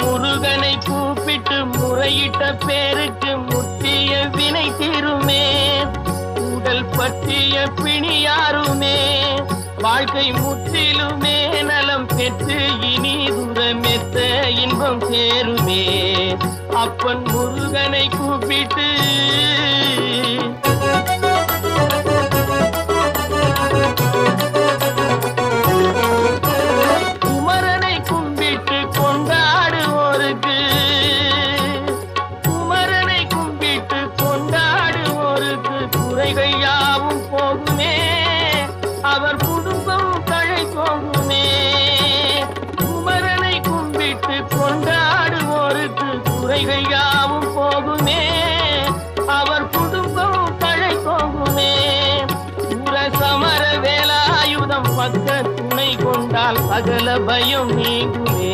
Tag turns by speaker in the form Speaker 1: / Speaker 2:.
Speaker 1: முருகனை கூப்பிட்டு முறையிட்ட பேருக்கு முற்றிய வினை தீருமே. உடல் பற்றிய பிணியாருமே வாழ்க்கை முற்றிலுமே நலம் பெற்று இனி துரமெத்த இன்பம் சேருமே. அப்பன் முருகனை கூப்பிட்டு குமரனை கும்பிட்டு கொண்டாடுவோருக்கு குமரனை கும்பிட்டு கொண்டாடுவோருக்கு குறைகள் யாவும் போகுமே. அவர் குடும்பம் தழை போகுமே. குமரனை கும்பிட்டு கொண்டாடுவோருக்கு குறைகள் யாவும் போகுமே. அவர் குடும்பம் தழை போகுமே. சமர வேலாயுதம் பக்க துணை கொண்டால் சகல பயம் நீங்குமே.